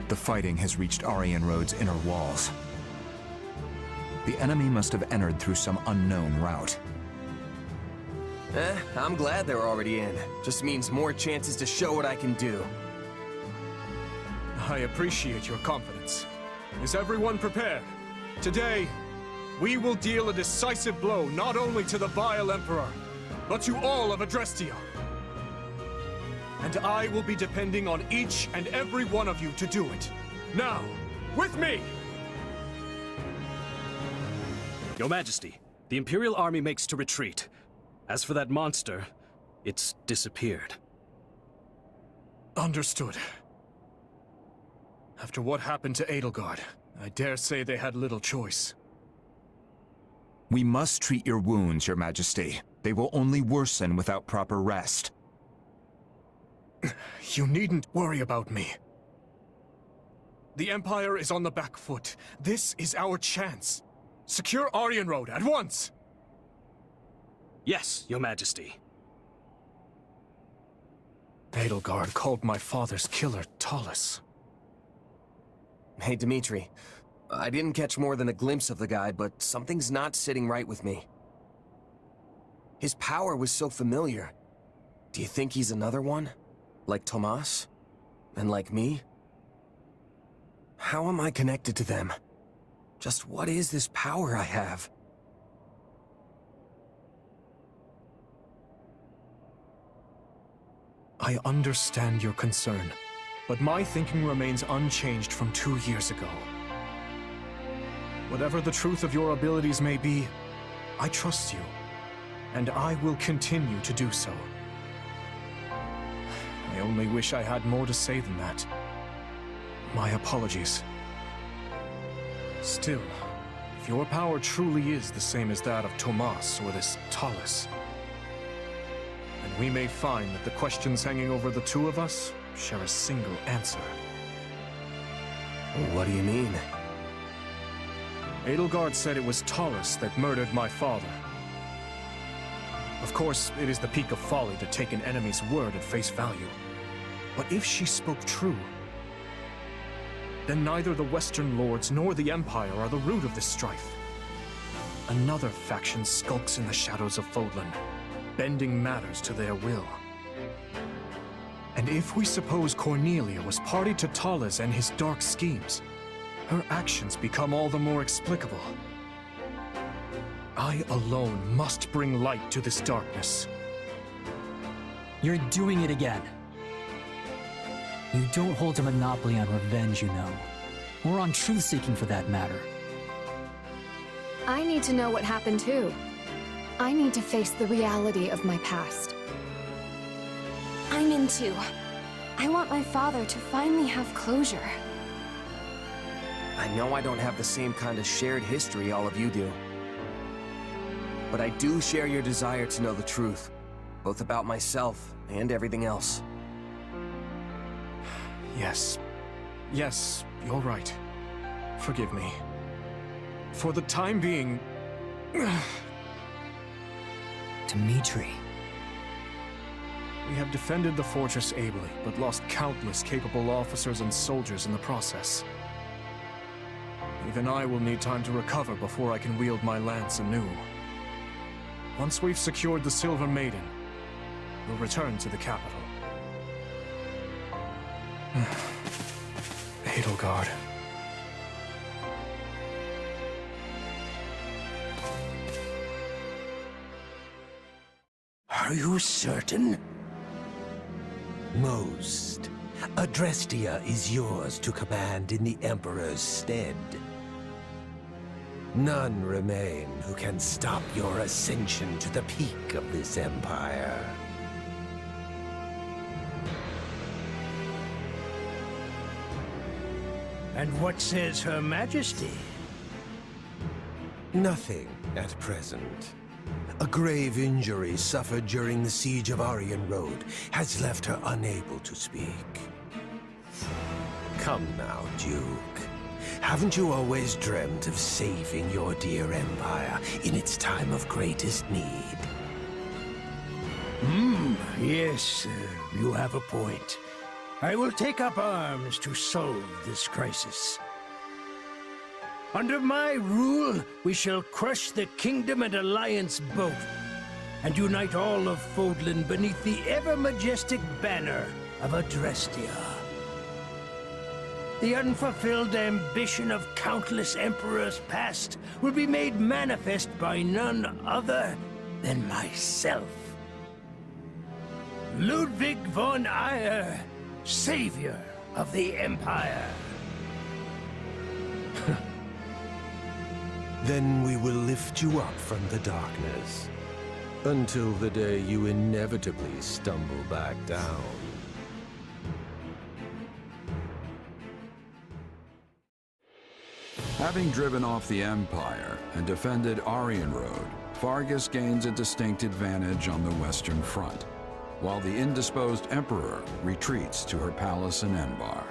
The fighting has reached Aryan Road's inner walls. The enemy must have entered through some unknown route. I'm glad they're already in. Just means more chances to show what I can do. I appreciate your confidence. Is everyone prepared? Today, we will deal a decisive blow not only to the vile Emperor, but to all of Adrestia. And I will be depending on each and every one of you to do it. Now, with me! Your Majesty, the Imperial Army makes to retreat. As for that monster, it's disappeared. Understood. After what happened to Edelgard, I dare say they had little choice. We must treat your wounds, Your Majesty. They will only worsen without proper rest. You needn't worry about me. The Empire is on the back foot. This is our chance. Secure Aryan Road at once! Yes, Your Majesty. Edelgard called my father's killer Talus. Hey, Dimitri. I didn't catch more than a glimpse of the guy, but something's not sitting right with me. His power was so familiar. Do you think he's another one? Like Tomas? And like me? How am I connected to them? Just what is this power I have? I understand your concern, but my thinking remains unchanged from 2 years ago. Whatever the truth of your abilities may be, I trust you, and I will continue to do so. I only wish I had more to say than that. My apologies. Still, if your power truly is the same as that of Tomas or this Talus, then we may find that the questions hanging over the two of us share a single answer. What do you mean? Edelgard said it was Talus that murdered my father. Of course, it is the peak of folly to take an enemy's word at face value. But if she spoke true, then neither the Western Lords nor the Empire are the root of this strife. Another faction skulks in the shadows of Fodlan, bending matters to their will. And if we suppose Cornelia was party to Talus and his dark schemes, her actions become all the more explicable. I alone must bring light to this darkness. You're doing it again. You don't hold a monopoly on revenge, you know. Or on truth-seeking for that matter. I need to know what happened too. I need to face the reality of my past. I'm in too. I want my father to finally have closure. I know I don't have the same kind of shared history all of you do. But I do share your desire to know the truth, both about myself and everything else. Yes, you're right. Forgive me. For the time being... Dimitri. We have defended the fortress ably, but lost countless capable officers and soldiers in the process. Even I will need time to recover before I can wield my lance anew. Once we've secured the Silver Maiden, we'll return to the capital. Edelgard. Are you certain? Most. Adrestia is yours to command in the Emperor's stead. None remain who can stop your ascension to the peak of this empire. And what says Her Majesty? Nothing at present. A grave injury suffered during the siege of Aryan Road has left her unable to speak. Come now, Duke. Haven't you always dreamt of saving your dear empire in its time of greatest need? Yes, you have a point. I will take up arms to solve this crisis. Under my rule, we shall crush the Kingdom and Alliance both, and unite all of Fodlan beneath the ever-majestic banner of Adrestia. The unfulfilled ambition of countless emperors past will be made manifest by none other than myself. Ludwig von Eyre, savior of the Empire. Then we will lift you up from the darkness, until the day you inevitably stumble back down. Having driven off the Empire and defended Aryan Road, Fargus gains a distinct advantage on the Western Front, while the indisposed Emperor retreats to her palace in Enbar.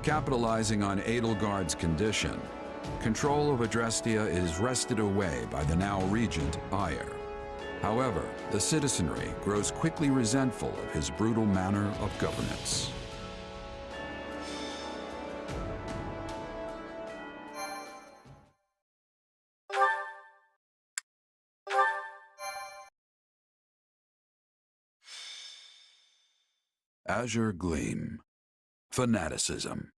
Capitalizing on Edelgard's condition, control of Adrestia is wrested away by the now regent Eyre. However, the citizenry grows quickly resentful of his brutal manner of governance. Azure Gleam. Fanaticism.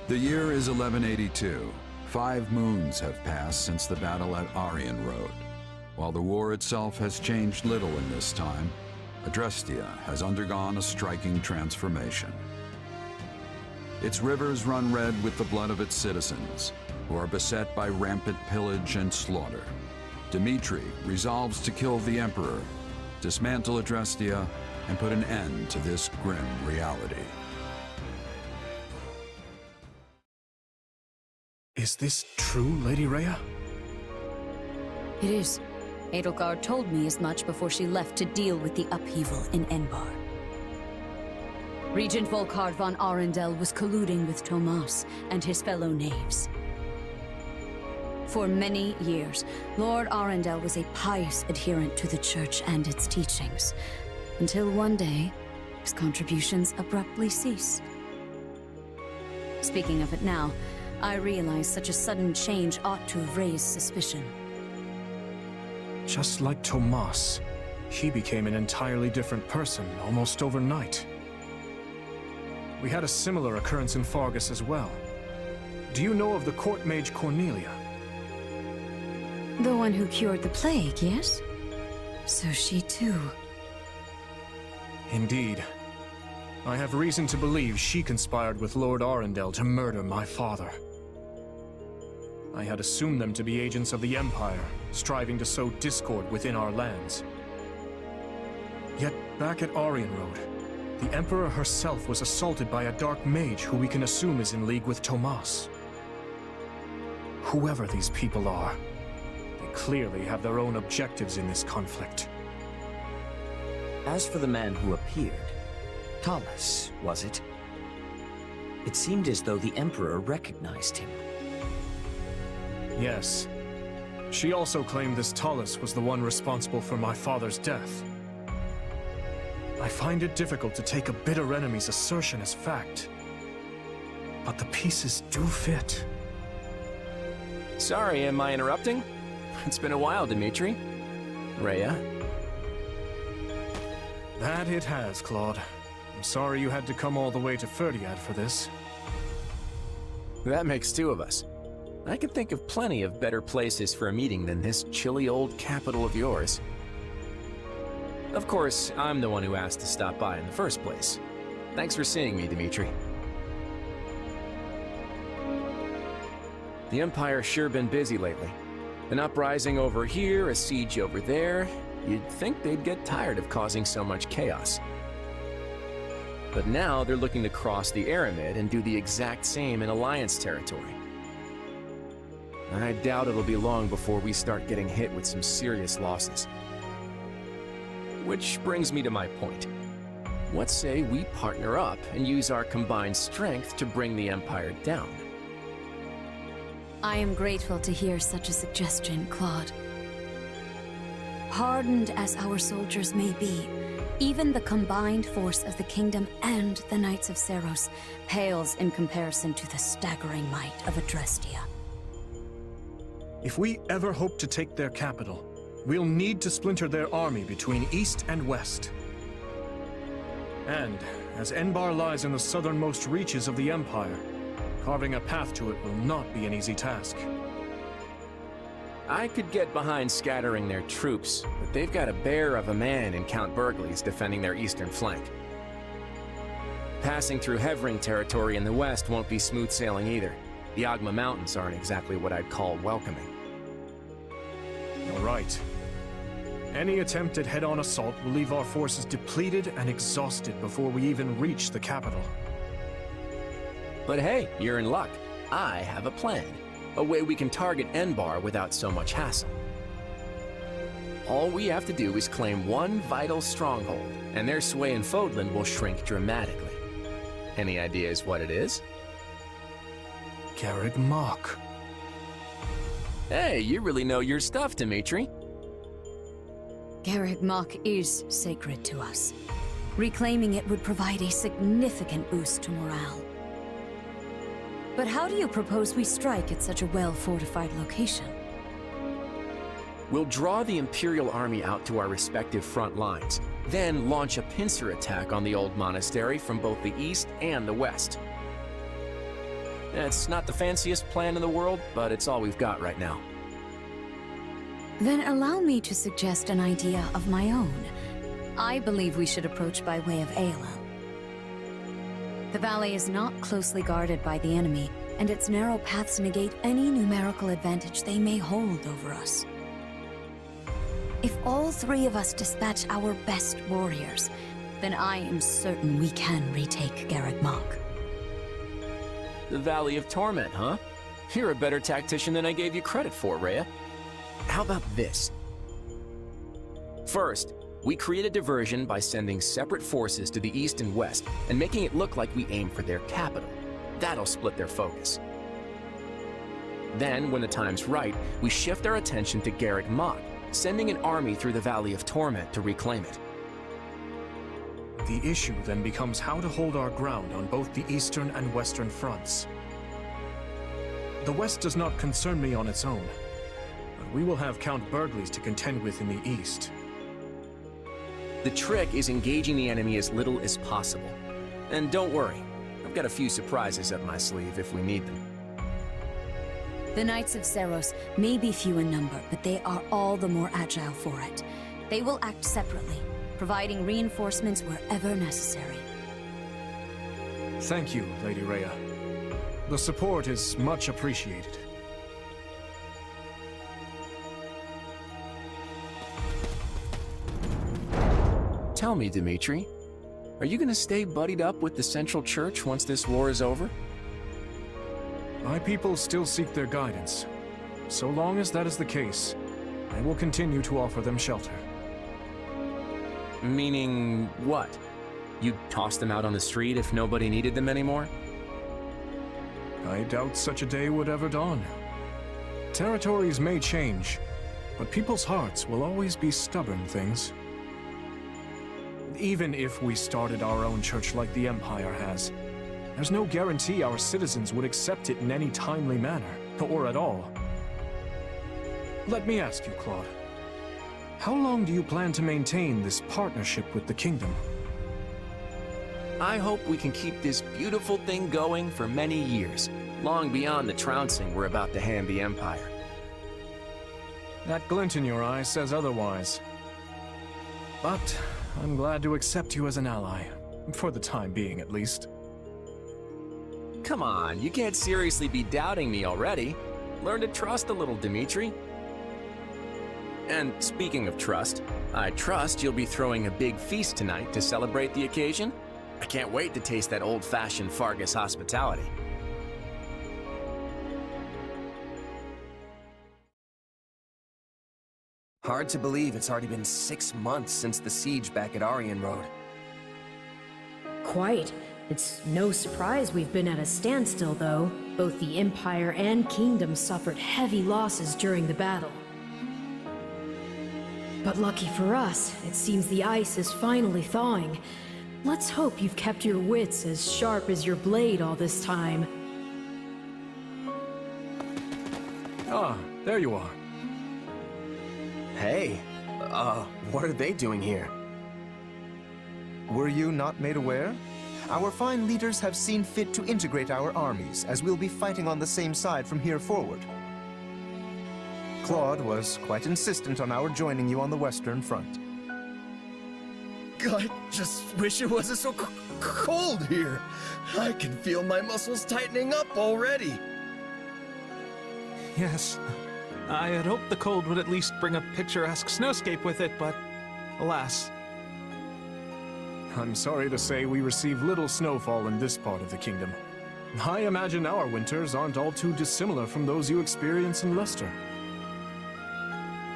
The year is 1182. 5 moons have passed since the battle at Aryan Road. While the war itself has changed little in this time, Adrestia has undergone a striking transformation. Its rivers run red with the blood of its citizens, who are beset by rampant pillage and slaughter. Dmitri resolves to kill the Emperor, dismantle Adrestia, and put an end to this grim reality. Is this true, Lady Rhea? It is. Edelgard told me as much before she left to deal with the upheaval in Enbar. Regent Volkard von Arundel was colluding with Tomas and his fellow knaves. For many years, Lord Arundel was a pious adherent to the Church and its teachings, until one day, his contributions abruptly ceased. Speaking of it now, I realize such a sudden change ought to have raised suspicion. Just like Tomas, he became an entirely different person almost overnight. We had a similar occurrence in Fargus as well. Do you know of the court mage Cornelia? The one who cured the plague, yes? So she too. Indeed. I have reason to believe she conspired with Lord Arundel to murder my father. I had assumed them to be agents of the Empire, striving to sow discord within our lands. Yet, back at Aryan Road, the Emperor herself was assaulted by a dark mage who we can assume is in league with Tomas. Whoever these people are, they clearly have their own objectives in this conflict. As for the man who appeared, Talus, was it? It seemed as though the Emperor recognized him. Yes. She also claimed this Talus was the one responsible for my father's death. I find it difficult to take a bitter enemy's assertion as fact. But the pieces do fit. Sorry, am I interrupting? It's been a while, Dmitri. Rhea? That it has, Claude. I'm sorry you had to come all the way to Ferdiad for this. That makes 2 of us. I can think of plenty of better places for a meeting than this chilly old capital of yours. Of course, I'm the one who asked to stop by in the first place. Thanks for seeing me, Dmitri. The Empire's sure been busy lately. An uprising over here, a siege over there. You'd think they'd get tired of causing so much chaos. But now they're looking to cross the Aramid and do the exact same in Alliance territory. I doubt it'll be long before we start getting hit with some serious losses. Which brings me to my point. What say we partner up and use our combined strength to bring the Empire down? I am grateful to hear such a suggestion, Claude. hardened as our soldiers may be, even the combined force of the Kingdom and the Knights of Seros pales in comparison to the staggering might of Adrestia. If we ever hope to take their capital, we'll need to splinter their army between east and west. And, as Enbar lies in the southernmost reaches of the Empire, carving a path to it will not be an easy task. I could get behind scattering their troops, but they've got a bear of a man in Count Burgley's defending their eastern flank. Passing through Hevring territory in the west won't be smooth sailing either. The Ogma Mountains aren't exactly what I'd call welcoming. You're right. Any attempt at head-on assault will leave our forces depleted and exhausted before we even reach the capital. But hey, you're in luck. I have a plan. A way we can target Enbar without so much hassle. All we have to do is claim one vital stronghold, and their sway in Fodlan will shrink dramatically. Any ideas what it is? Garreg Mach. Hey, you really know your stuff, Dimitri. Garreg Mach is sacred to us. Reclaiming it would provide a significant boost to morale. But how do you propose we strike at such a well-fortified location? We'll draw the Imperial Army out to our respective front lines, then launch a pincer attack on the old monastery from both the east and the west. It's not the fanciest plan in the world, but it's all we've got right now. Then allow me to suggest an idea of my own. I believe we should approach by way of Aela. The valley is not closely guarded by the enemy, and its narrow paths negate any numerical advantage they may hold over us. If all three of us dispatch our best warriors, then I am certain we can retake Garreg Mach. The Valley of Torment, huh? You're a better tactician than I gave you credit for, Rhea. How about this? First, we create a diversion by sending separate forces to the east and west and making it look like we aim for their capital. That'll split their focus. Then, when the time's right, we shift our attention to Garreg Mach, sending an army through the Valley of Torment to reclaim it. The issue then becomes how to hold our ground on both the eastern and western fronts. The west does not concern me on its own, but we will have Count Burgley's to contend with in the east. The trick is engaging the enemy as little as possible. And don't worry, I've got a few surprises up my sleeve if we need them. The Knights of Seros may be few in number, but they are all the more agile for it. They will act separately, providing reinforcements wherever necessary. Thank you, Lady Rhea. The support is much appreciated. Tell me, Dimitri, are you gonna stay buddied up with the Central Church once this war is over? My people still seek their guidance. So long as that is the case, I will continue to offer them shelter. Meaning what? You'd toss them out on the street if nobody needed them anymore? I doubt such a day would ever dawn. Territories may change, but people's hearts will always be stubborn things. Even if we started our own church like the Empire has, there's no guarantee our citizens would accept it in any timely manner, or at all. Let me ask you, Claude. How long do you plan to maintain this partnership with the Kingdom? I hope we can keep this beautiful thing going for many years, long beyond the trouncing we're about to hand the Empire. That glint in your eye says otherwise. But I'm glad to accept you as an ally, for the time being at least. Come on, you can't seriously be doubting me already. Learn to trust a little, Dimitri. And speaking of trust, I trust you'll be throwing a big feast tonight to celebrate the occasion. I can't wait to taste that old-fashioned Fargus hospitality. Hard to believe it's already been 6 months since the siege back at Aryan Road. Quite. It's no surprise we've been at a standstill, though. Both the Empire and Kingdom suffered heavy losses during the battle. But lucky for us, it seems the ice is finally thawing. Let's hope you've kept your wits as sharp as your blade all this time. Ah, there you are. Hey, what are they doing here? Were you not made aware? Our fine leaders have seen fit to integrate our armies, as we'll be fighting on the same side from here forward. Claude was quite insistent on our joining you on the Western Front. I just wish it wasn't so cold here. I can feel my muscles tightening up already. Yes. I had hoped the cold would at least bring a picturesque snowscape with it, but alas. I'm sorry to say we receive little snowfall in this part of the kingdom. I imagine our winters aren't all too dissimilar from those you experience in Leicester.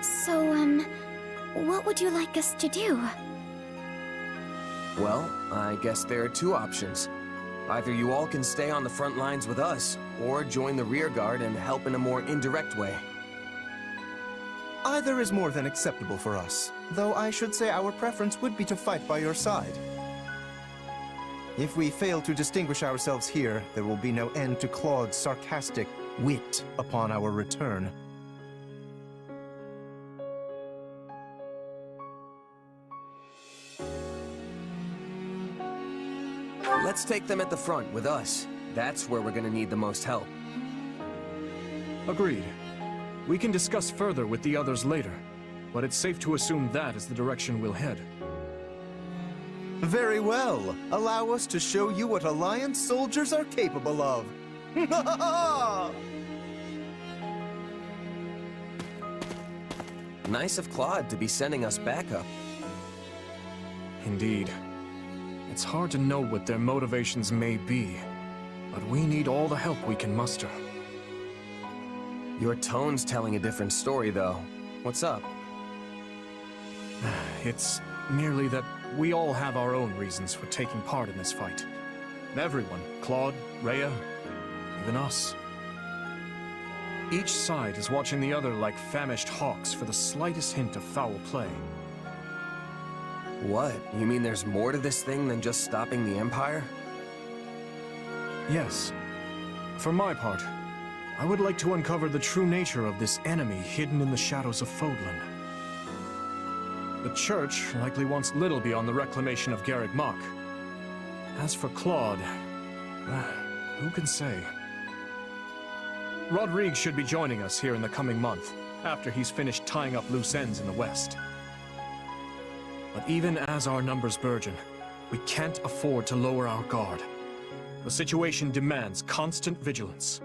So, what would you like us to do? Well, I guess there are two options. Either you all can stay on the front lines with us, or join the rear guard and help in a more indirect way. Either is more than acceptable for us, though I should say our preference would be to fight by your side. If we fail to distinguish ourselves here, there will be no end to Claude's sarcastic wit upon our return. Let's take them at the front with us. That's where we're gonna need the most help. Agreed. We can discuss further with the others later, but it's safe to assume that is the direction we'll head. Very well. Allow us to show you what Alliance soldiers are capable of. Nice of Claude to be sending us backup. Indeed. It's hard to know what their motivations may be, but we need all the help we can muster. Your tone's telling a different story, though. What's up? It's merely that we all have our own reasons for taking part in this fight. Everyone. Claude, Rhea, even us. Each side is watching the other like famished hawks for the slightest hint of foul play. What? You mean there's more to this thing than just stopping the Empire? Yes. For my part, I would like to uncover the true nature of this enemy hidden in the shadows of Fodlan. The Church likely wants little beyond the reclamation of Garreg Mach. As for Claude, who can say? Rodrigue should be joining us here in the coming month, after he's finished tying up loose ends in the west. But even as our numbers burgeon, we can't afford to lower our guard. The situation demands constant vigilance.